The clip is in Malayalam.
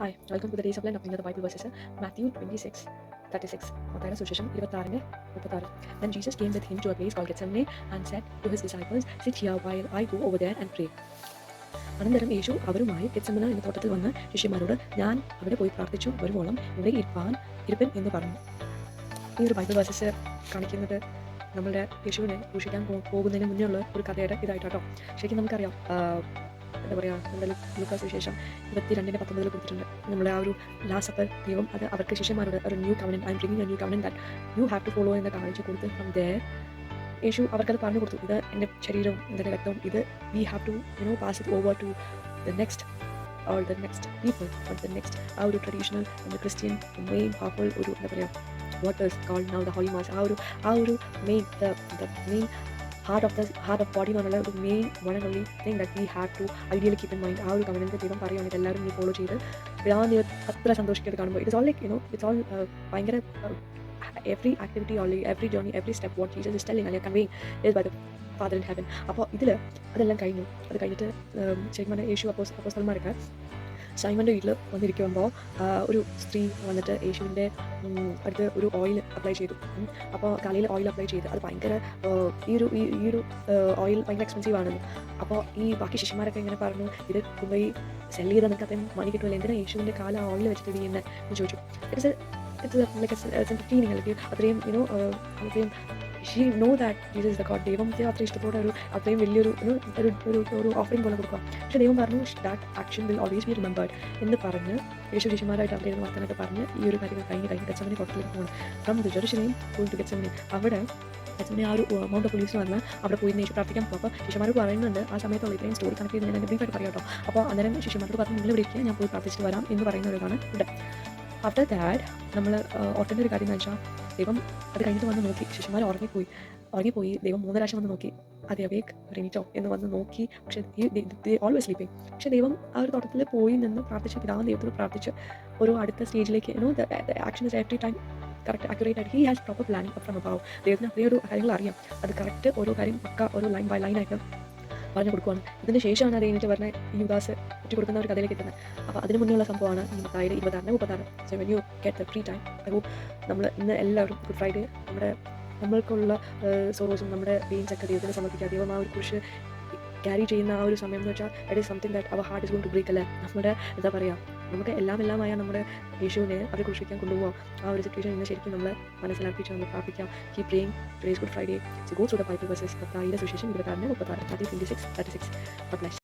Hi, welcome to the Days of Lent of the Bible verses. Matthew 26:36. മത്തായിയുടെ സുവിശേഷം 26:36. Then Jesus came with him to a place called Gethsemane and said to his disciples, "Sit here while I go over there and pray." അനന്തരം യേശു അവരുമായി ഗെത്സമന എന്ന തോട്ടത്തിൽ വന്ന് ശിഷ്യന്മാരോട്, ഞാൻ അവിടെ പോയി പ്രാർത്ഥിച്ചു വരുവോളം ഇവിടെ ഇരുപ്പൻ എന്ന് പറഞ്ഞു. ഈ ഒരു ബൈബിൾ വേഴ്സസ് കാണിക്കുന്നത് നമ്മളുടെ യേശുവിനെ ക്രൂശിക്കാൻ പോകുന്നതിന് മുന്നേ ഉള്ള ഒരു കഥയുടെ ഇതായിട്ടോ. ശരിക്കും നമുക്കറിയാം, എന്താ പറയുക, നമ്മുടെ ലൂക്കാസ് വിശേഷം 22:19 കൊടുത്തിട്ടുണ്ട്. നമ്മുടെ ആ ഒരു ലാസ്റ്റ് സപ്പർ ദൈവം അത് അവർക്ക് ശിഷ്യന്മാരോട് ഒരു new covenant, I'm bringing a new covenant that you have to follow എന്ന് കാണിച്ചു കൊടുത്ത് ഫ്രം ദേർ യേശു അവർക്കത് പറഞ്ഞു കൊടുത്തു. ഇത് എൻ്റെ ശരീരവും എൻ്റെ രക്തവും, ഇത് we have to pass it over to the next or the next people or the next ആ ഒരു ട്രഡീഷണൽ ക്രിസ്ത്യൻ മെയിൻ പവർഫുൾ ഒരു എന്താ പറയുക what is called now the holy mass, ആ ഒരു main the main heart of body എന്നുള്ള ഒരു main one and only thing that we have to ideally keep in mind. ആ ഒരു കമൻറ്റ് ദൈവം പറയുകയാണ്, എല്ലാവരും നീ ഫോളോ ചെയ്ത് വിടാൻ അത്ര സന്തോഷിക്കുന്നത് കാണുമ്പോൾ it's all like it's all ഭയങ്കര every activity or every journey, every step what Jesus is telling and conveying is by the Father in heaven. അപ്പോൾ ഇതിൽ അതെല്ലാം കഴിഞ്ഞു. അത് കഴിഞ്ഞിട്ട് ശരിക്കും പറഞ്ഞാൽ യേശു അപ്പോസ്തലന്മാരൊക്കെ സൈമൻ്റെ വീട്ടിൽ വന്നിരിക്കുമ്പോൾ ഒരു സ്ത്രീ വന്നിട്ട് യേശുവിൻ്റെ അടുത്ത് ഒരു ഓയിൽ അപ്ലൈ ചെയ്തു. അപ്പോൾ കാലയിൽ ഓയിൽ അപ്ലൈ ചെയ്ത് അത് ഭയങ്കര ഈ ഒരു ഓയിൽ ഭയങ്കര എക്സ്പെൻസീവ് ആണെന്ന്. അപ്പോൾ ഈ ബാക്കി ശിഷ്യന്മാരൊക്കെ ഇങ്ങനെ പറഞ്ഞു, ഇത് കൊണ്ടുപോയി സെല് ചെയ്താൽ നിങ്ങൾക്ക് അത്രയും മണി കിട്ടുമല്ലോ, എന്തിനാണ് യേശുവിൻ്റെ കാല ഓയിൽ വെച്ചിട്ട് ചെയ്യുന്നത് എന്ന് ചോദിച്ചു. ഇറ്റ്സ് ലൈക്ക് ഫീലിംഗ് അല്ലെങ്കിൽ അത്രയും അത്രയും she know that Jesus is the God. ദൈവത്തെ അത്ര ഇഷ്ടത്തോടെ അത്രയും വലിയൊരു ഒരു ഓഫറിംഗ് പോലെ കൊടുക്കുക. പക്ഷേ ദൈവം പറഞ്ഞു that action will always be remembered എന്ന് പറഞ്ഞ് യേശു ശിഷ്യന്മാരായിട്ട് അവിടെ ഇരുന്ന് വർത്തനൊക്കെ പറഞ്ഞ് ഈ ഒരു കാര്യങ്ങൾ കഴിഞ്ഞ് ഗെത്സമനെ കോട്ടയിലേക്ക് പോകണം. From the Jerusalem going to Gethsemane. അവിടെ ഗെത്സമനെ ആ ഒരു മൗണ്ട് ഓഫ് ഒലീവ്സിൽ വന്ന് അവിടെ പോയി യേശു പ്രാർത്ഥിക്കാൻ പോകും. അപ്പോൾ ശിഷ്യന്മാരോട് പറയുന്നുണ്ട്, ആ സമയത്തുള്ള ഇത്രയും സ്റ്റോറി കണക്ട് ചെയ്ത് ഞാൻ ബ്രീഫായിട്ട് പറയാം കേട്ടോ. അപ്പോൾ അന്നേരം ശിഷ്യന്മാരോട് പറഞ്ഞു, നിങ്ങൾ ഇരിക്കുക, ഞാൻ പോയി പ്രാർത്ഥിച്ചിട്ട് വരാം എന്ന് പറയുന്ന ഒരു ഇതാണ് ഇവിടെ. ആഫ്റ്റർ ദാറ്റ് നമ്മൾ ഓർക്കേണ്ട ഒരു കാര്യം എന്ന് വെച്ചാൽ, ദൈവം അത് കഴിഞ്ഞിട്ട് വന്ന് നോക്കി. ശിഷ്യന്മാർ ഉറങ്ങിപ്പോയി. ദൈവം 3 പ്രാവശ്യം വന്ന് നോക്കി, അത് അവേക്ക് റെനിറ്റോ എന്ന് വന്ന് നോക്കി. പക്ഷേ ഓൾവേസ് സ്ലീപ്പിംഗ്. പക്ഷേ ദൈവം ആ ഒരു തോട്ടത്തിൽ പോയി നിന്ന് പ്രാർത്ഥിച്ച് പിതാവ് ദൈവത്തോട് പ്രാർത്ഥിച്ച് ഒരു അടുത്ത സ്റ്റേജിലേക്ക് action is every time correct accurate ആയിട്ട് he has proper planning from above. ദൈവത്തിന് അത്രയും ഒരു കാര്യങ്ങൾ അറിയാം. അത് കറക്റ്റ് ഓരോ കാര്യം പക്ക ഒരു ലൈൻ ബൈ ലൈനായിട്ട് പറഞ്ഞു കൊടുക്കുകയാണ്. ഇതിന് ശേഷമാണ് അത് കഴിഞ്ഞിട്ട് പറഞ്ഞ ഈ യുദാസ് ഒറ്റ കൊടുക്കുന്ന ഒരു കഥയിലേക്ക് എത്തുന്നത്. അപ്പോൾ അതിന് മുന്നുള്ള സംഭവമാണ് ഈ മത്തായിയുടെ 26-36. So when you get the free time, I hope നമ്മൾ ഇന്ന് എല്ലാവരും ഗുഡ് ഫ്രൈഡേ നമ്മൾക്കുള്ള സോറോസും നമ്മുടെ പെയിൻസ് ഒക്കെ ദൈവത്തിന് സമർപ്പിക്കുക. ദൈവം ആ ഒരു കുരിശ് ക്യാരി ചെയ്യുന്ന ആ ഒരു സമയം എന്ന് വെച്ചാൽ it is something that our heart is going to break. അല്ലേ, നമ്മുടെ എന്താ പറയുക, നമുക്ക് എല്ലാമായ നമ്മുടെ യേശുവിനെ അവർ ക്രൂശിക്കാൻ കൊണ്ടുപോകാം. ആ ഒരു സിറ്റുവേഷൻ ഇന്ന് ശരിക്കും നമ്മൾ മനസ്സിലാക്കിയിട്ട് നമ്മൾ പ്രാർത്ഥിക്കാം. Keep praying. Today's good Friday. So go through the Bible versus. മത്തായിയുടെ സുവിശേഷം 26:36. God bless.